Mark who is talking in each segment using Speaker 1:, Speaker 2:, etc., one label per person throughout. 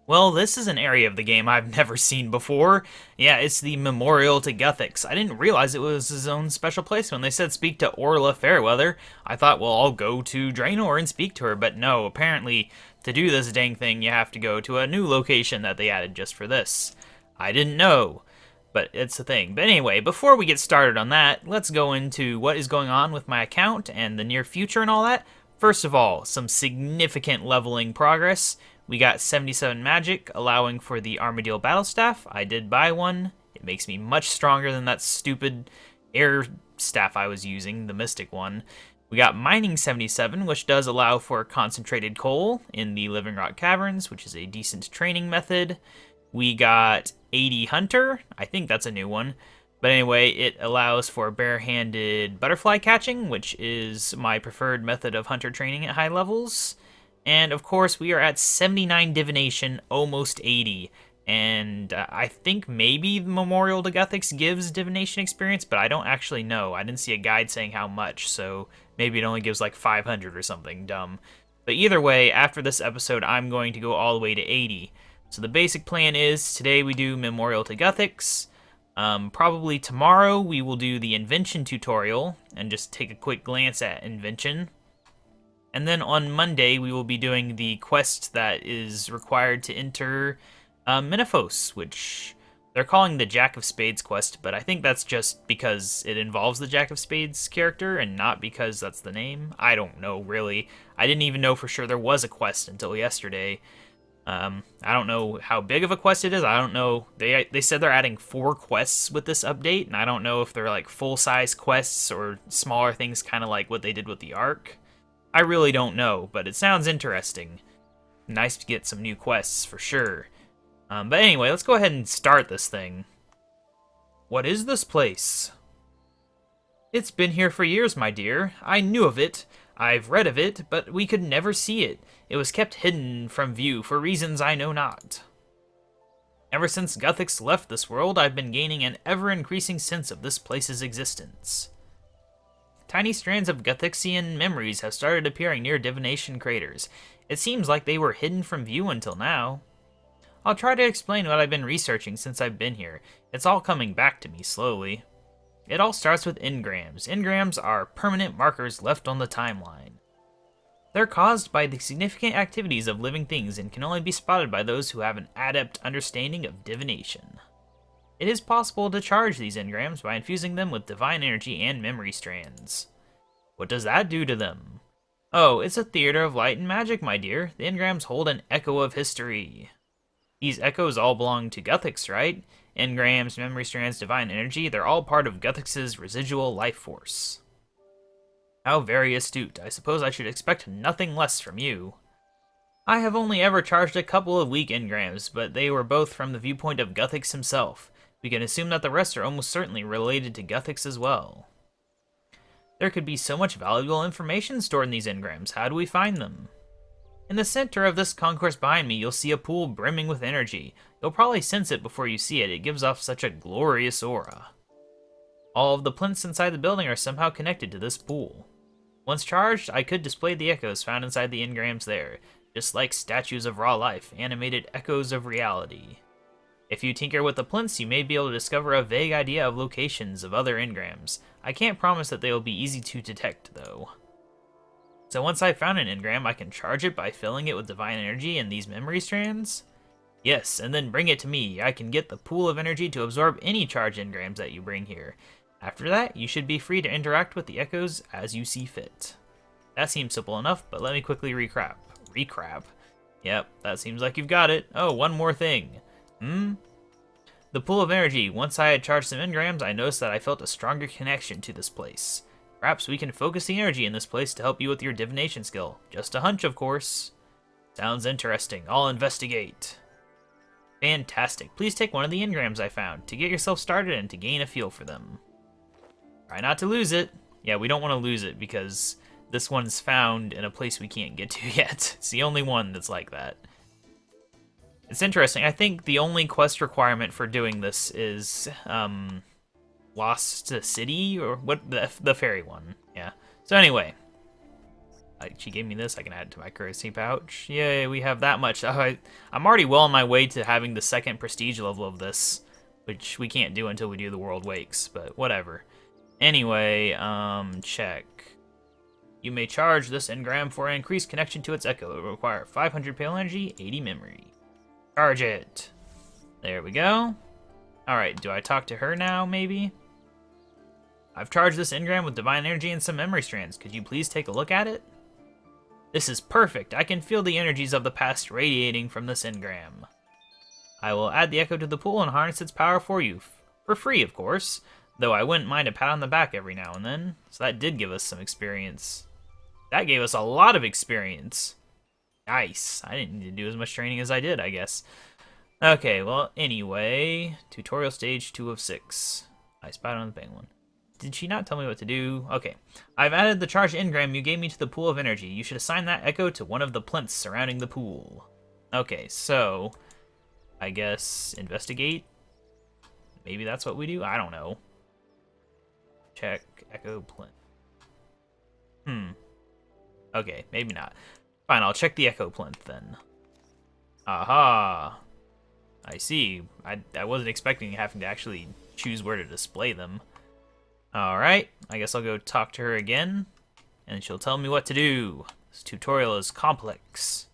Speaker 1: Well, this is an area of the game I've never seen before. Yeah, it's the Memorial to Guthix. I didn't realize it was his own special place. When they said speak to Orla Fairweather, I thought, well, I'll go to Draenor and speak to her, but no, apparently to do this dang thing, you have to go to a new location that they added just for this. I didn't know, but it's a thing. But anyway, before we get started on that, let's go into what is going on with my account and the near future and all that. First of all, some significant leveling progress. We got 77 magic, allowing for the Armadillo Battle Staff. I did buy one. It makes me much stronger than that stupid air staff I was using, the Mystic one. We got Mining 77, which does allow for concentrated coal in the Living Rock Caverns, which is a decent training method. We got 80 Hunter. I think that's a new one. But anyway, it allows for barehanded butterfly catching, which is my preferred method of hunter training at high levels. And of course, we are at 79 divination, almost 80. And I think maybe the Memorial to Guthix gives divination experience, but I don't actually know. I didn't see a guide saying how much, so maybe it only gives like 500 or something dumb. But either way, after this episode, I'm going to go all the way to 80. So the basic plan is, today we do Memorial to Guthix. Probably tomorrow we will do the Invention tutorial, and just take a quick glance at Invention. And then on Monday, we will be doing the quest that is required to enter Minifos, which they're calling the Jack of Spades quest, but I think that's just because it involves the Jack of Spades character and not because that's the name. I don't know, really. I didn't even know for sure there was a quest until yesterday. I don't know how big of a quest it is. I don't know. They said they're adding 4 quests with this update, and I don't know if they're like full-size quests or smaller things, kind of like what they did with the Ark. I really don't know, but it sounds interesting. Nice to get some new quests, for sure. But anyway, let's go ahead and start this thing. What is this place? It's been here for years, my dear. I knew of it. I've read of it, but we could never see it. It was kept hidden from view for reasons I know not. Ever since Guthix left this world, I've been gaining an ever-increasing sense of this place's existence. Tiny strands of Guthixian memories have started appearing near divination craters. It seems like they were hidden from view until now. I'll try to explain what I've been researching since I've been here. It's all coming back to me slowly. It all starts with engrams. Engrams are permanent markers left on the timeline. They're caused by the significant activities of living things and can only be spotted by those who have an adept understanding of divination. It is possible to charge these engrams by infusing them with divine energy and memory strands. What does that do to them? Oh, it's a theater of light and magic, my dear. The engrams hold an echo of history. These echoes all belong to Guthix, right? Engrams, memory strands, divine energy, they're all part of Guthix's residual life force. How very astute. I suppose I should expect nothing less from you. I have only ever charged a couple of weak engrams, but they were both from the viewpoint of Guthix himself. We can assume that the rest are almost certainly related to Guthix as well. There could be so much valuable information stored in these engrams. How do we find them? In the center of this concourse behind me, you'll see a pool brimming with energy. You'll probably sense it before you see it. It gives off such a glorious aura. All of the plinths inside the building are somehow connected to this pool. Once charged, I could display the echoes found inside the engrams there, just like statues of raw life, animated echoes of reality. If you tinker with the plinths, you may be able to discover a vague idea of locations of other engrams. I can't promise that they will be easy to detect, though. So once I've found an engram, I can charge it by filling it with divine energy and these memory strands? Yes, and then bring it to me. I can get the pool of energy to absorb any charged engrams that you bring here. After that, you should be free to interact with the echoes as you see fit. That seems simple enough, but let me quickly recap. Yep, that seems like you've got it. Oh, one more thing. The pool of energy. Once I had charged some engrams, I noticed that I felt a stronger connection to this place. Perhaps we can focus the energy in this place to help you with your divination skill. Just a hunch, of course. Sounds interesting. I'll investigate. Fantastic. Please take one of the engrams I found to get yourself started and to gain a feel for them. Try not to lose it. Yeah, we don't want to lose it because this one's found in a place we can't get to yet. It's the only one that's like that. It's interesting. I think the only quest requirement for doing this is Lost City, or what, the fairy one. Yeah. So anyway, She gave me this. I can add it to my currency pouch. Yay, we have that much. I'm already well on my way to having the 2nd prestige level of this, which we can't do until we do the World Wakes, but whatever. Anyway, check. You may charge this engram for an increased connection to its echo. It will require 500 pale energy, 80 memory. Charge it. There we go. Alright, do I talk to her now, maybe? I've charged this engram with divine energy and some memory strands. Could you please take a look at it? This is perfect. I can feel the energies of the past radiating from this engram. I will add the echo to the pool and harness its power for you. For free, of course. Though I wouldn't mind a pat on the back every now and then. So that did give us some experience. That gave us a lot of experience. Nice. I didn't need to do as much training as I did, I guess. Okay, well, anyway. Tutorial stage 2 of 6. I spied on the penguin. Did she not tell me what to do? Okay. I've added the charged engram you gave me to the pool of energy. You should assign that echo to one of the plinths surrounding the pool. Okay, so I guess investigate? Maybe that's what we do? I don't know. Check echo plinth. Okay, maybe not. Fine, I'll check the echo plinth then. Aha! I see. I wasn't expecting having to actually choose where to display them. Alright, I guess I'll go talk to her again, and she'll tell me what to do. This tutorial is complex.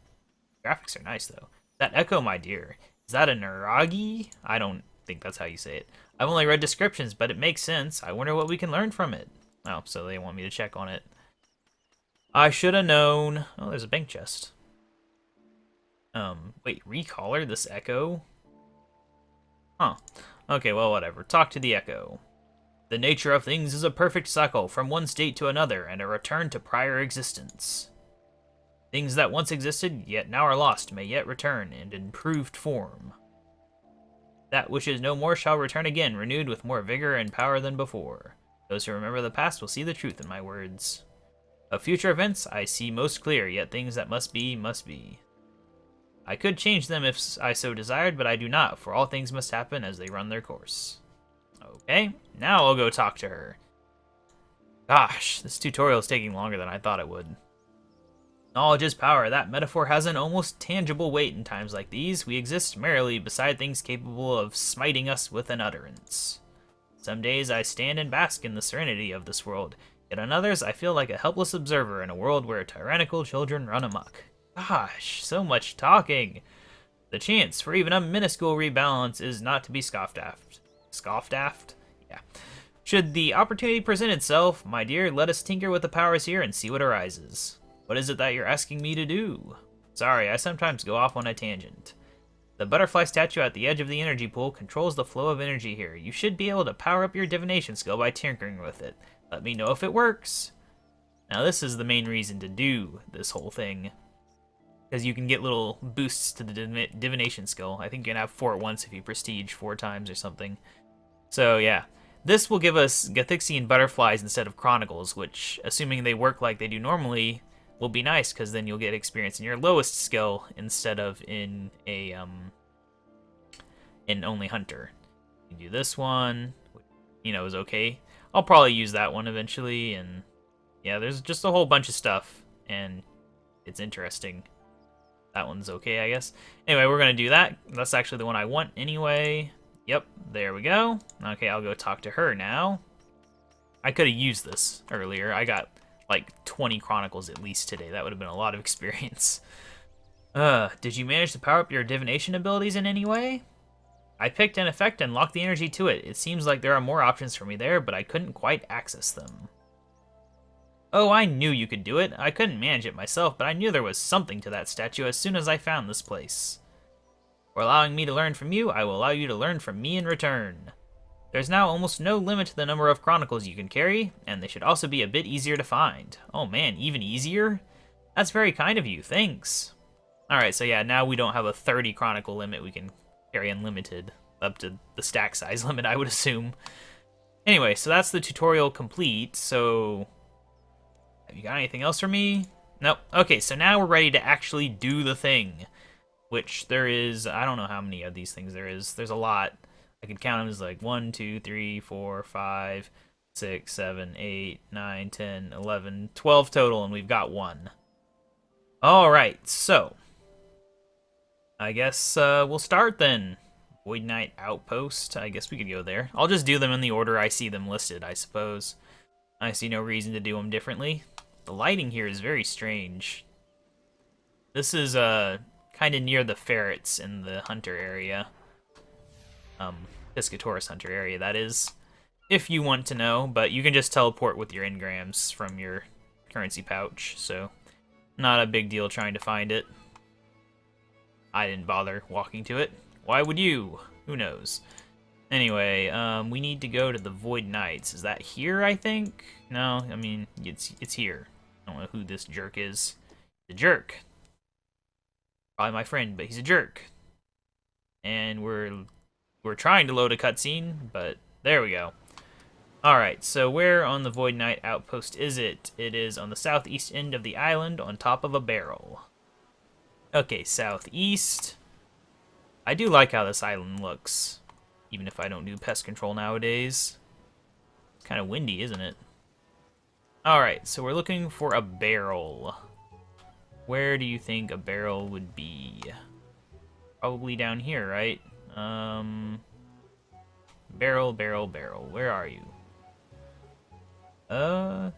Speaker 1: Graphics are nice, though. That echo, my dear, is that a Naragi? I don't think that's how you say it. I've only read descriptions, but it makes sense. I wonder what we can learn from it. Oh, so they want me to check on it. I should have known. Oh, there's a bank chest. Wait, recolor this echo? Huh. Okay, well, whatever. Talk to the echo. The nature of things is a perfect cycle from one state to another and a return to prior existence. Things that once existed, yet now are lost, may yet return in improved form. That which is no more shall return again, renewed with more vigor and power than before. Those who remember the past will see the truth in my words. Of future events, I see most clear, yet things that must be, must be. I could change them if I so desired, but I do not, for all things must happen as they run their course. Okay, now I'll go talk to her. Gosh, this tutorial is taking longer than I thought it would. Knowledge is power. That metaphor has an almost tangible weight in times like these. We exist merely beside things capable of smiting us with an utterance. Some days I stand and bask in the serenity of this world, yet on others I feel like a helpless observer in a world where tyrannical children run amok. Gosh, so much talking. The chance for even a minuscule rebalance is not to be scoffed at. Scoffed at? Yeah. Should the opportunity present itself, my dear, let us tinker with the powers here and see what arises. What is it that you're asking me to do? Sorry, I sometimes go off on a tangent. The butterfly statue at the edge of the energy pool controls the flow of energy here. You should be able to power up your divination skill by tinkering with it. Let me know if it works. Now this is the main reason to do this whole thing, because you can get little boosts to the divination skill. I think you can have 4 at once if you prestige 4 times or something. So yeah, this will give us Guthixian butterflies instead of chronicles, which, assuming they work like they do normally, will be nice, because then you'll get experience in your lowest skill instead of in a in only hunter. You can do this one, which, you know, is okay. I'll probably use that one eventually, and yeah, there's just a whole bunch of stuff, and it's interesting. That one's okay, I guess. Anyway, we're gonna do that. That's actually the one I want anyway. Yep, there we go. Okay, I'll go talk to her now. I could have used this earlier. I got like 20 chronicles at least today. That would have been a lot of experience. Did you manage to power up your divination abilities in any way? I picked an effect and locked the energy to it. It seems like there are more options for me there, but I couldn't quite access them. Oh, I knew you could do it. I couldn't manage it myself, but I knew there was something to that statue as soon as I found this place. For allowing me to learn from you, I will allow you to learn from me in return. There's now almost no limit to the number of chronicles you can carry, and they should also be a bit easier to find. Oh man, even easier? That's very kind of you, thanks. Alright, so yeah, now we don't have a 30 chronicle limit. We can carry unlimited, up to the stack size limit, I would assume. Anyway, so that's the tutorial complete, so have you got anything else for me? Nope. Okay, so now we're ready to actually do the thing, which there is, I don't know how many of these things there is. There's a lot. I could count them as like 1, 2, 3, 4, 5, 6, 7, 8, 9, 10, 11, 12 total, and we've got 1. Alright, so I guess we'll start then. Void Knight Outpost. I guess we could go there. I'll just do them in the order I see them listed, I suppose. I see no reason to do them differently. The lighting here is very strange. This is kind of near the ferrets in the hunter area. Piscatoris hunter area, that is. If you want to know, but you can just teleport with your engrams from your currency pouch, so not a big deal trying to find it. I didn't bother walking to it. Why would you? Who knows? Anyway, we need to go to the Void Knights. Is that here, I think? No, I mean, it's here. I don't know who this jerk is. The jerk. Probably my friend, but he's a jerk. And we're trying to load a cutscene, but there we go. Alright, so where on the Void Knight outpost is it? It is on the southeast end of the island on top of a barrel. Okay, southeast. I do like how this island looks, even if I don't do pest control nowadays. It's kind of windy, isn't it? Alright, so we're looking for a barrel. Where do you think a barrel would be? Probably down here, right? Barrel, barrel, barrel. Where are you? I'm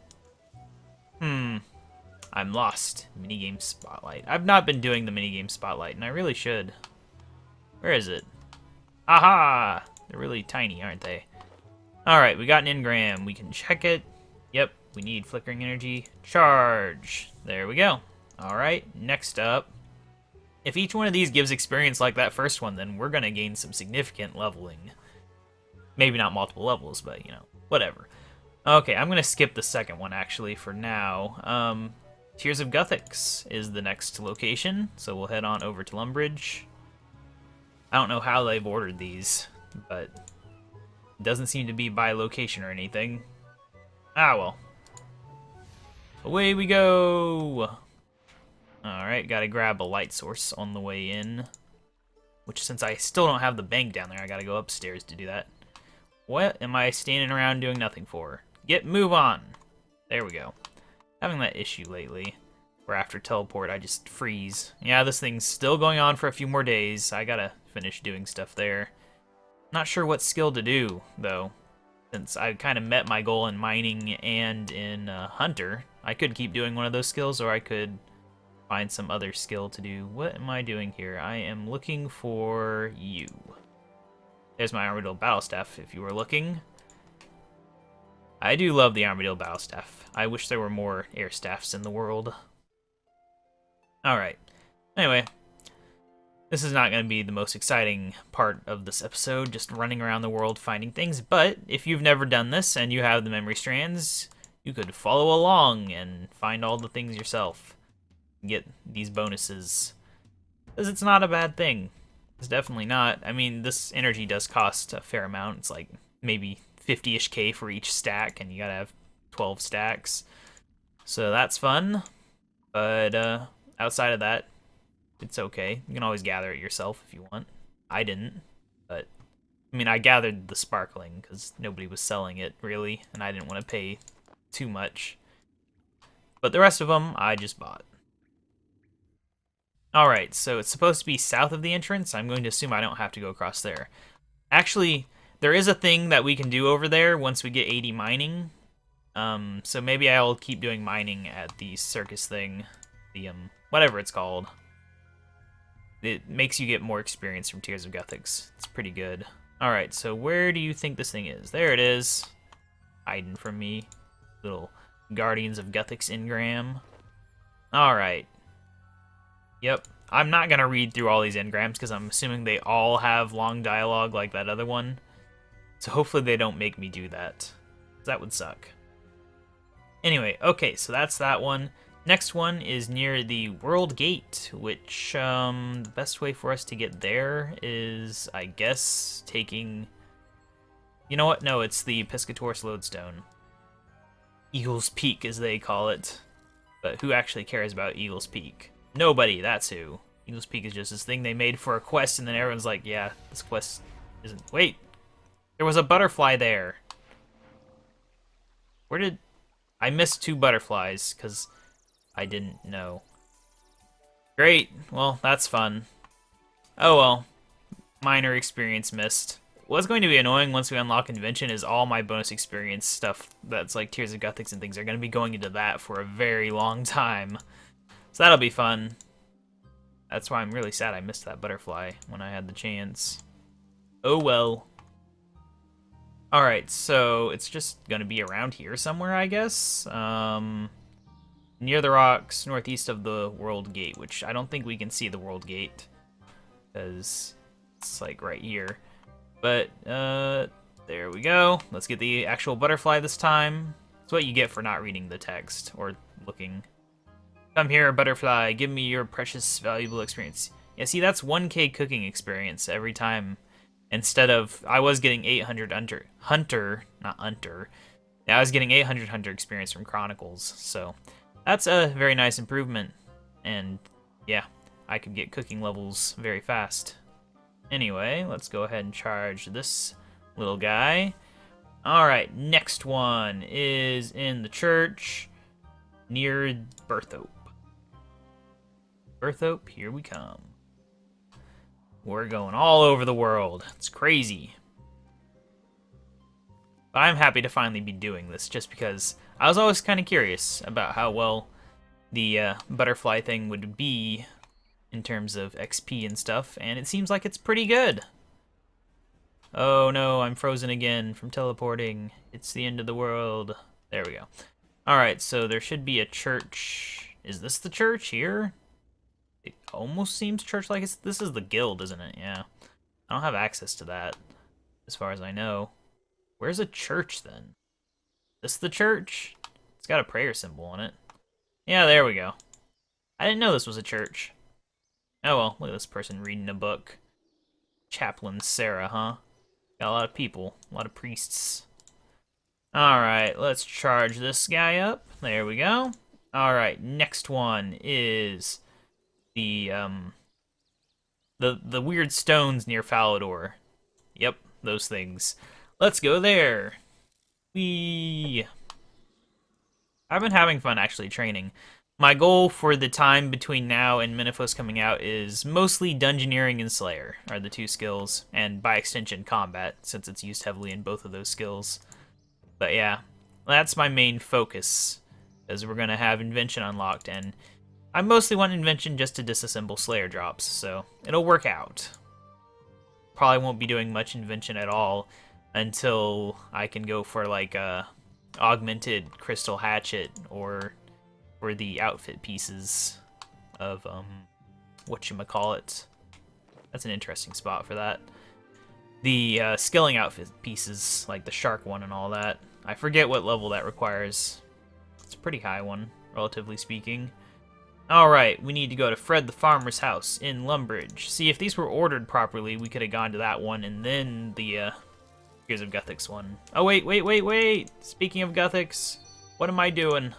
Speaker 1: lost. Minigame spotlight. I've not been doing the minigame spotlight, and I really should. Where is it? Aha! They're really tiny, aren't they? Alright, we got an engram. We can check it. Yep, we need flickering energy. Charge! There we go. Alright, next up. If each one of these gives experience like that first one, then we're gonna gain some significant leveling. Maybe not multiple levels, but, you know, whatever. Okay, I'm gonna skip the second one, actually, for now. Tears of Guthix is the next location, so we'll head on over to Lumbridge. I don't know how they've ordered these, but it doesn't seem to be by location or anything. Ah, well. Away we go! Alright, gotta grab a light source on the way in. Which, since I still don't have the bank down there, I gotta go upstairs to do that. What am I standing around doing nothing for? Move on! There we go. Having that issue lately, where after teleport I just freeze. Yeah, this thing's still going on for a few more days. I gotta finish doing stuff there. Not sure what skill to do, though. Since I kind of met my goal in mining and in Hunter, I could keep doing one of those skills, or I could find some other skill to do. What am I doing here? I am looking for you. There's my Armadillo Battle Staff, if you were looking. I do love the Armadillo Battle Staff. I wish there were more air staffs in the world. Alright. Anyway, this is not going to be the most exciting part of this episode, just running around the world finding things, but if you've never done this and you have the memory strands, you could follow along and find all the things yourself. Get these bonuses. Because it's not a bad thing. It's definitely not. I mean, this energy does cost a fair amount. It's like maybe 50-ish K for each stack, and you gotta have 12 stacks. So that's fun. But outside of that, it's okay. You can always gather it yourself if you want. I didn't, but I mean, I gathered the sparkling because nobody was selling it, really, and I didn't want to pay too much. But the rest of them, I just bought. Alright, so it's supposed to be south of the entrance. I'm going to assume I don't have to go across there. Actually, there is a thing that we can do over there once we get 80 mining. So maybe I'll keep doing mining at the circus thing. The, whatever it's called. It makes you get more experience from Tears of Guthix. It's pretty good. Alright, so where do you think this thing is? There it is. Hiding from me. Little Guardians of Guthix engram. Alright. Yep. I'm not going to read through all these engrams because I'm assuming they all have long dialogue like that other one. So hopefully they don't make me do that. That would suck. Anyway, okay, so that's that one. Next one is near the World Gate, which the best way for us to get there is, I guess, taking... You know what? No, it's the Piscatoris Lodestone. Eagle's Peak, as they call it. But who actually cares about Eagle's Peak? Nobody, that's who. Eagle's Peak is just this thing they made for a quest, and then everyone's like, yeah, this quest isn't... Wait! There was a butterfly there! Where did... I missed 2 butterflies, because I didn't know. Great. Well, that's fun. Oh well. Minor experience missed. What's going to be annoying once we unlock Invention is all my bonus experience stuff that's like Tears of Guthix and things are going to be going into that for a very long time. So that'll be fun. That's why I'm really sad I missed that butterfly when I had the chance. Oh well. Alright, so it's just going to be around here somewhere, I guess. Near the rocks, northeast of the World Gate, which I don't think we can see the World Gate. Because it's like right here. But, there we go. Let's get the actual butterfly this time. That's what you get for not reading the text or looking. Come here, butterfly. Give me your precious, valuable experience. Yeah, see, that's 1k cooking experience every time. Instead of, I was getting 800 hunter. Yeah, I was getting 800 hunter experience from Chronicles. So, that's a very nice improvement. And, yeah, I could get cooking levels very fast. Anyway, let's go ahead and charge this little guy. Alright, next one is in the church near Berthope. Berthope, here we come. We're going all over the world. It's crazy. But I'm happy to finally be doing this, just because I was always kind of curious about how well the butterfly thing would be in terms of XP and stuff, and it seems like it's pretty good. Oh no, I'm frozen again from teleporting. It's the end of the world. There we go. Alright, so there should be a church. Is this the church here? It almost seems church-like. This is the guild, isn't it? Yeah. I don't have access to that, as far as I know. Where's a church, then? This the church? It's got a prayer symbol on it. Yeah, there we go. I didn't know this was a church. Oh well, look at this person reading a book. Chaplain Sarah, huh? Got a lot of people, a lot of priests. Alright, let's charge this guy up. There we go. Alright, next one is the weird stones near Falador. Yep, those things. Let's go there. I've been having fun actually training. My goal for the time between now and Minifos coming out is mostly Dungeoneering and Slayer are the two skills, and by extension Combat, since it's used heavily in both of those skills. But yeah, that's my main focus, as we're going to have Invention unlocked, and I mostly want Invention just to disassemble Slayer drops, so it'll work out. Probably won't be doing much Invention at all until I can go for like a augmented Crystal Hatchet or the outfit pieces of, whatchamacallit. That's an interesting spot for that. The skilling outfit pieces, like the shark one and all that. I forget what level that requires. It's a pretty high one, relatively speaking. Alright, we need to go to Fred the Farmer's house in Lumbridge. See, if these were ordered properly, we could have gone to that one and then the Tears of Guthix one. Oh, wait! Speaking of Guthix, what am I doing?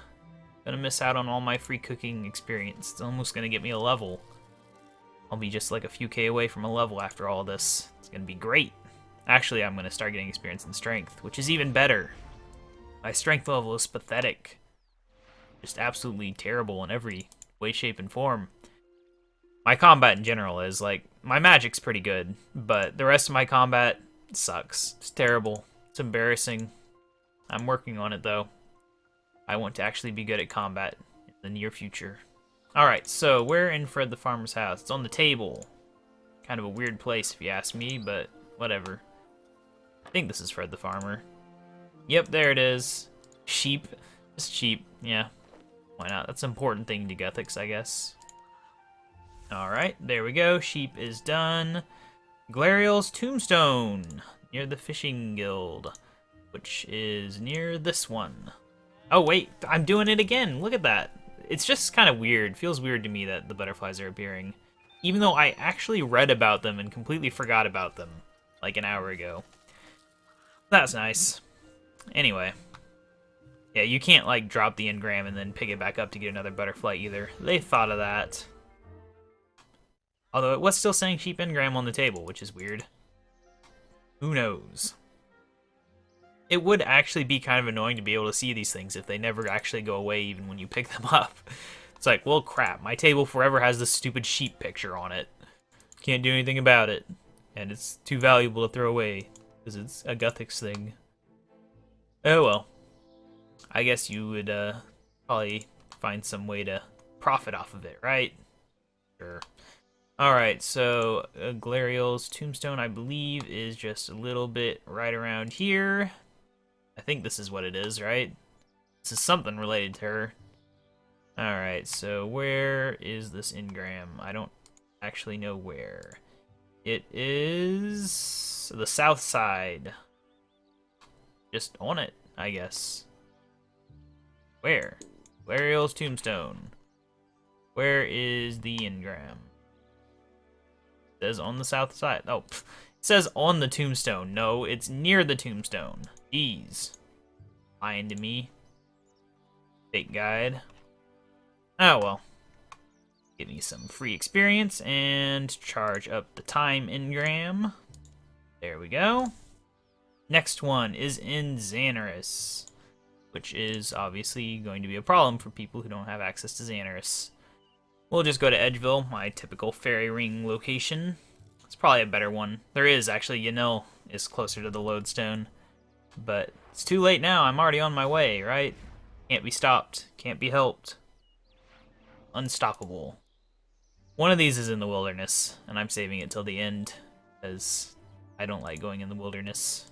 Speaker 1: Gonna miss out on all my free cooking experience. It's almost gonna get me a level. I'll be just like a few K away from a level after all this. It's gonna be great. Actually, I'm gonna start getting experience in strength, which is even better. My strength level is pathetic. Just absolutely terrible in every way, shape, and form. My combat in general is, like, my magic's pretty good, but the rest of my combat sucks. It's terrible. It's embarrassing. I'm working on it, though. I want to actually be good at combat in the near future. Alright, so we're in Fred the Farmer's house. It's on the table. Kind of a weird place if you ask me, but whatever. I think this is Fred the Farmer. Yep, there it is. Sheep. Just sheep, yeah. Why not? That's an important thing to Guthix, I guess. Alright, there we go. Sheep is done. Glariel's tombstone. Near the fishing guild. Which is near this one. Oh wait, I'm doing it again. Look at that. It's just kind of weird. Feels weird to me that the butterflies are appearing. Even though I actually read about them and completely forgot about them like an hour ago. That's nice. Anyway. Yeah, you can't like drop the engram and then pick it back up to get another butterfly either. They thought of that. Although it was still saying sheep engram on the table, which is weird. Who knows? It would actually be kind of annoying to be able to see these things if they never actually go away even when you pick them up. It's like, well, crap, my table forever has this stupid sheep picture on it. Can't do anything about it. And it's too valuable to throw away, because it's a Guthix thing. Oh well. I guess you would probably find some way to profit off of it, right? Sure. Alright, so Glariel's tombstone, I believe, is just a little bit right around here. I think this is what it is, right? This is something related to her. Alright, so where is this engram? I don't actually know where. It is the south side. Just on it, I guess. Where? Glariel's tombstone. Where is the engram? It says on the south side. Oh, it says on the tombstone. No, it's near the tombstone. Jeez. Lying to me. Fake guide. Oh well. Give me some free experience and charge up the time engram. There we go. Next one is in Xanaris, which is obviously going to be a problem for people who don't have access to Xanaris. We'll just go to Edgeville, my typical fairy ring location. It's probably a better one. There is actually, Yanil is closer to the lodestone, but it's too late now. I'm already on my way, right? Can't be stopped. Can't be helped. Unstoppable. One of these is in the wilderness, and I'm saving it till the end, because I don't like going in the wilderness.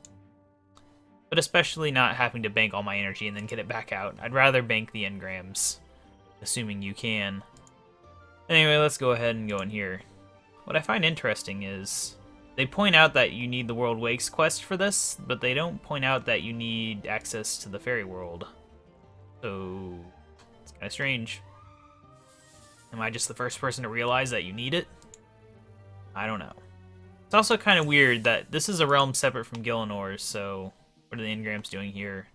Speaker 1: But especially not having to bank all my energy and then get it back out. I'd rather bank the engrams, assuming you can. Anyway, let's go ahead and go in here. What I find interesting is they point out that you need the World Wakes quest for this, but they don't point out that you need access to the fairy world. So it's kind of strange. Am I just the first person to realize that you need it? I don't know. It's also kind of weird that this is a realm separate from Gillinor's, so what are the engrams doing here?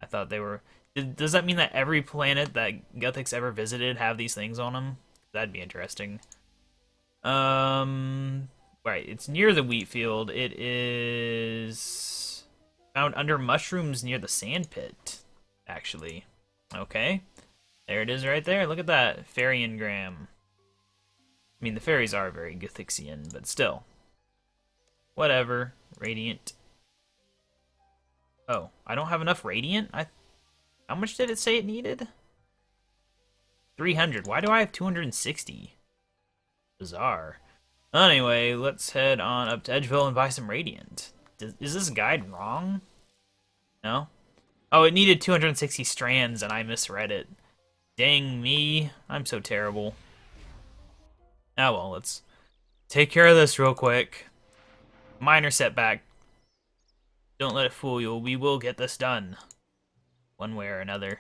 Speaker 1: I thought they were... Does that mean that every planet that Guthix ever visited have these things on them? That'd be interesting. Right, it's near the wheat field. It is found under mushrooms near the sand pit, actually. Okay. There it is right there. Look at that. Fairy engram. I mean, the fairies are very Guthixian, but still. Whatever. Radiant. Oh, I don't have enough radiant? How much did it say it needed? 300. Why do I have 260? Bizarre. Anyway, let's head on up to Edgeville and buy some radiant. Is this guide wrong? No? Oh, it needed 260 strands and I misread it. Dang me. I'm so terrible. Oh well, let's take care of this real quick. Minor setback. Don't let it fool you. We will get this done. One way or another.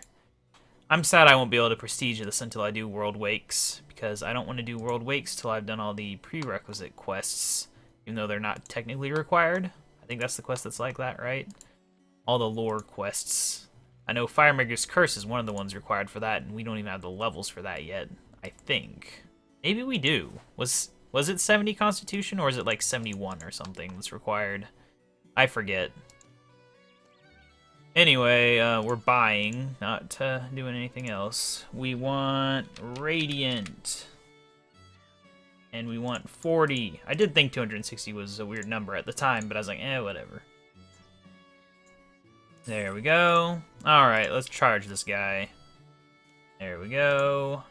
Speaker 1: I'm sad I won't be able to prestige this until I do World Wakes, because I don't want to do World Wakes till I've done all the prerequisite quests, even though they're not technically required. I think that's the quest that's like that, right? All the lore quests. I know Firemaker's Curse is one of the ones required for that, and we don't even have the levels for that yet, I think. Maybe we do. Was it 70 Constitution, or is it like 71 or something that's required? I forget. Anyway, we're buying, not doing anything else. We want Radiant. And we want 40. I did think 260 was a weird number at the time, but I was like, whatever. There we go. Alright, let's charge this guy. There we go.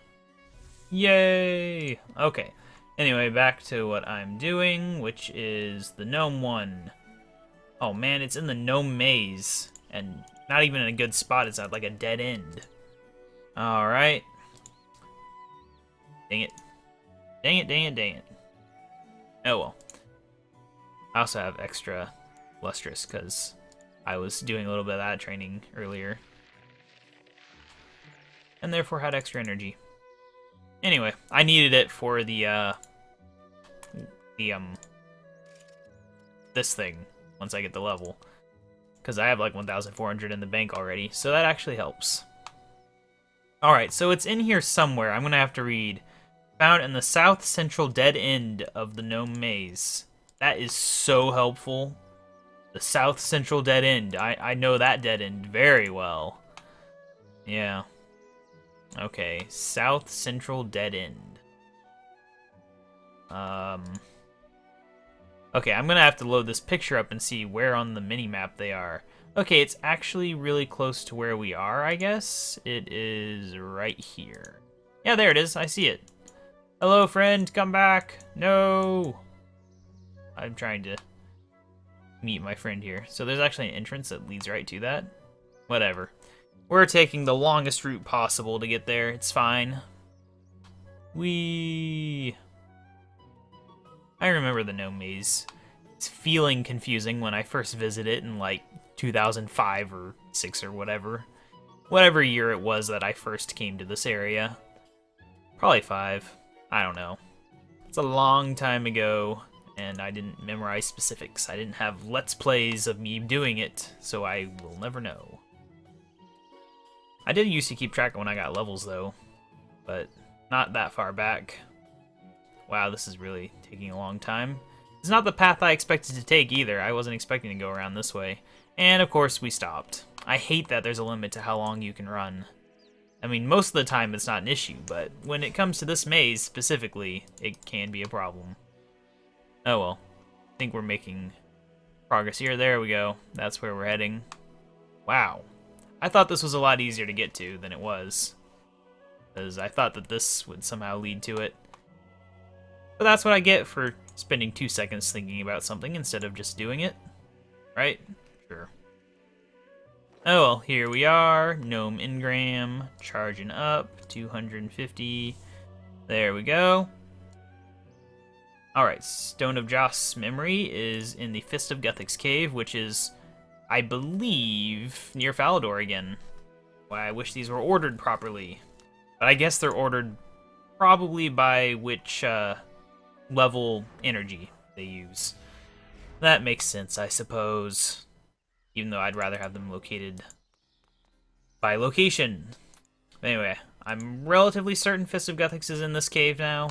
Speaker 1: Yay! Okay. Anyway, back to what I'm doing, which is the gnome one. Oh man, it's in the gnome maze. And not even in a good spot, it's at like a dead end. Alright. Dang it. Dang it, dang it, dang it. Oh well. I also have extra lustrous because I was doing a little bit of that training earlier. And therefore had extra energy. Anyway, I needed it for the this thing once I get the level. Because I have like 1,400 in the bank already, so that actually helps. Alright, so it's in here somewhere. I'm going to have to read. Found in the south central dead end of the gnome maze. That is so helpful. The south central dead end. I know that dead end very well. Yeah. Okay, South Central Dead End. Okay, I'm gonna have to load this picture up and see where on the mini-map they are. Okay, it's actually really close to where we are, I guess. It is right here. Yeah, there it is. I see it. Hello, friend. Come back. No. I'm trying to meet my friend here. So there's actually an entrance that leads right to that. Whatever. We're taking the longest route possible to get there. It's fine. I remember the gnome maze. It's feeling confusing when I first visited it in like 2005 or 6 or whatever. Whatever year it was that I first came to this area. Probably 5. I don't know. It's a long time ago, and I didn't memorize specifics. I didn't have Let's Plays of me doing it, so I will never know. I did used to keep track of when I got levels, though, but not that far back. Wow, this is really taking a long time. It's not the path I expected to take either. I wasn't expecting to go around this way. And of course, we stopped. I hate that there's a limit to how long you can run. I mean, most of the time it's not an issue, but when it comes to this maze specifically, it can be a problem. Oh well. I think we're making progress here. There we go. That's where we're heading. Wow. I thought this was a lot easier to get to than it was, because I thought that this would somehow lead to it. But that's what I get for spending 2 seconds thinking about something instead of just doing it. Right? Sure. Oh well, here we are. Gnome Engram. Charging up. 250. There we go. Alright, Stone of Joss's memory is in the Fist of Guthix cave, which is, I believe, near Falador again. Why, I wish these were ordered properly. But I guess they're ordered probably by which, level energy they use. That makes sense, I suppose. Even though I'd rather have them located by location. Anyway, I'm relatively certain Fist of Guthix is in this cave now.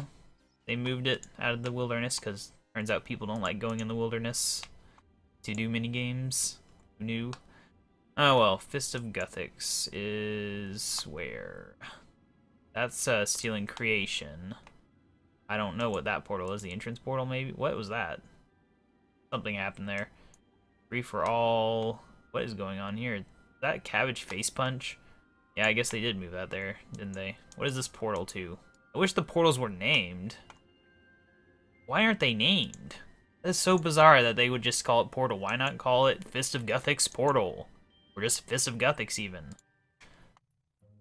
Speaker 1: They moved it out of the wilderness because turns out people don't like going in the wilderness to do minigames. Who knew? Oh well, Fist of Guthix is where? That's Stealing Creation. I don't know what that portal is. The entrance portal, maybe? What was that? Something happened there. Free for all. What is going on here? Is that Cabbage Face Punch? Yeah, I guess they did move that there, didn't they? What is this portal to? I wish the portals were named. Why aren't they named? That's so bizarre that they would just call it portal. Why not call it Fist of Guthix Portal? Or just Fist of Guthix even.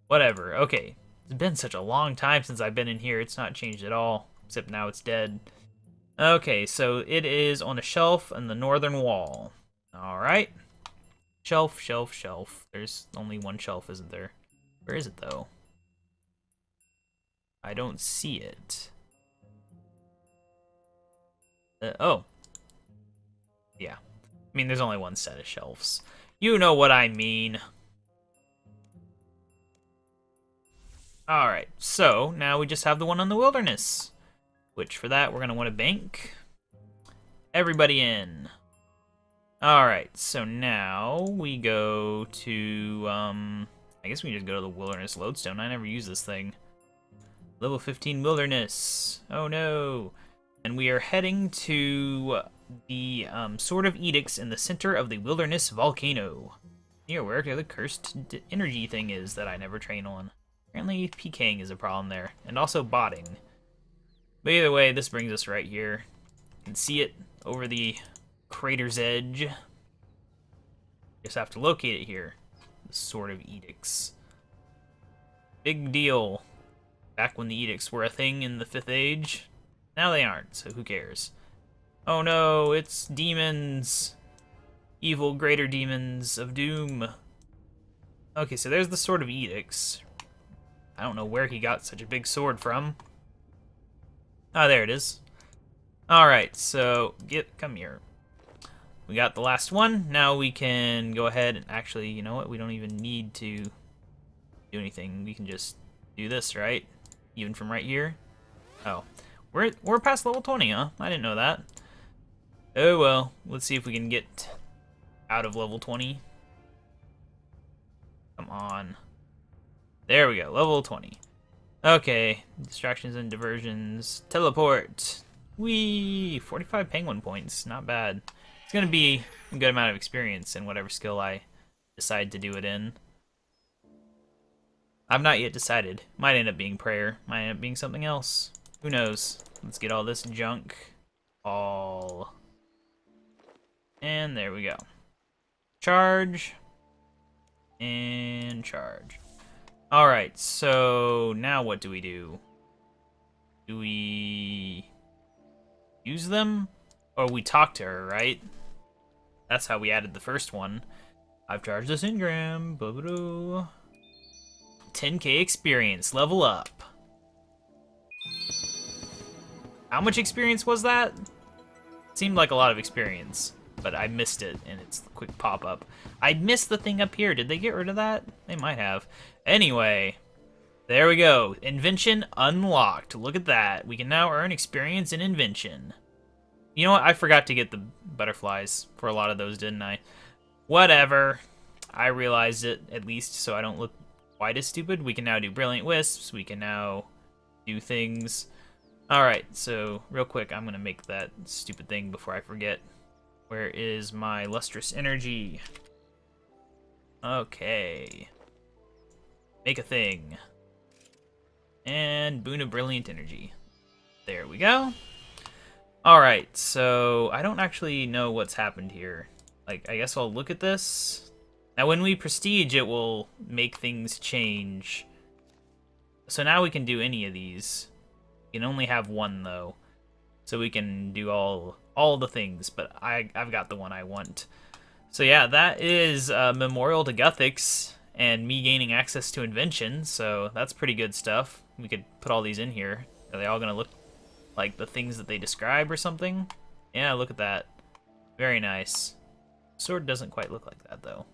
Speaker 1: Whatever, okay. It's been such a long time since I've been in here. It's not changed at all. Except now it's dead. Okay, so it is on a shelf on the northern wall. Alright. Shelf, shelf, shelf. There's only one shelf, isn't there? Where is it, though? I don't see it. Oh. Yeah. I mean, there's only one set of shelves. You know what I mean. Alright, so now we just have the one on the wilderness. Which, for that, we're going to want to bank. Everybody in. Alright, so now we go to, I guess we just go to the Wilderness Lodestone. I never use this thing. Level 15 Wilderness. Oh no. And we are heading to the Sword of Edicts in the center of the Wilderness Volcano. Near where the cursed energy thing is that I never train on. Apparently PKing is a problem there, and also botting. But either way, this brings us right here. You can see it over the crater's edge. Just have to locate it here. The Sword of Edicts. Big deal. Back when the edicts were a thing in the 5th Age. Now they aren't, so who cares? Oh no, it's demons. Evil greater demons of doom. Okay, so there's the Sword of Edicts. I don't know where he got such a big sword from. Ah, there it is. Alright, so come here. We got the last one. Now we can go ahead and actually, you know what? We don't even need to do anything. We can just do this, right? Even from right here. Oh, we're past level 20, huh? I didn't know that. Oh well, let's see if we can get out of level 20. Come on. There we go, level 20. Okay, distractions and diversions. Teleport. Whee! 45 penguin points, not bad. It's gonna be a good amount of experience in whatever skill I decide to do it in. I've not yet decided. Might end up being prayer, might end up being something else. Who knows? Let's get all this junk. All. And there we go. Charge. And charge. Alright, so now what do we do? Do we use them? Or we talk to her, right? That's how we added the first one. I've charged this engram. 10k experience, level up. How much experience was that? Seemed like a lot of experience, but I missed it in its quick pop-up. I missed the thing up here. Did they get rid of that? They might have. Anyway, there we go. Invention unlocked. Look at that. We can now earn experience in invention. You know what? I forgot to get the butterflies for a lot of those, didn't I? Whatever. I realized it, at least, so I don't look quite as stupid. We can now do brilliant wisps. We can now do things. Alright, so real quick, I'm going to make that stupid thing before I forget. Where is my lustrous energy? Okay. Make a thing. And boon of brilliant energy. There we go. Alright, so I don't actually know what's happened here. Like, I guess I'll look at this. Now when we prestige, it will make things change. So now we can do any of these. We can only have one, though. So we can do all the things, but I've got the one I want. So yeah, that is Memorial to Guthix and me gaining access to invention, so that's pretty good stuff. We could put all these in here. Are they all going to look like the things that they describe or something? Yeah, look at that. Very nice. Sword doesn't quite look like that, though.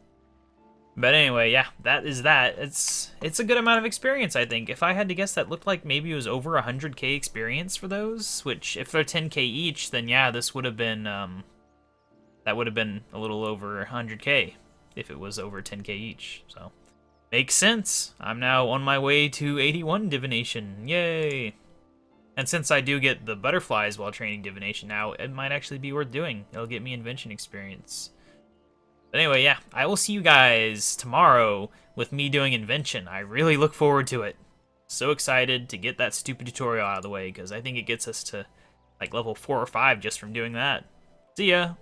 Speaker 1: But anyway, yeah, that is that. It's a good amount of experience, I think. If I had to guess, that looked like maybe it was over 100k experience for those, which if they're 10k each, then yeah, this would have been, that would have been a little over 100k if it was over 10k each, so. Makes sense. I'm now on my way to 81 divination. Yay! And since I do get the butterflies while training divination now, it might actually be worth doing. It'll get me invention experience. But anyway, yeah, I will see you guys tomorrow with me doing invention. I really look forward to it. So excited to get that stupid tutorial out of the way, because I think it gets us to like level 4 or 5 just from doing that. See ya!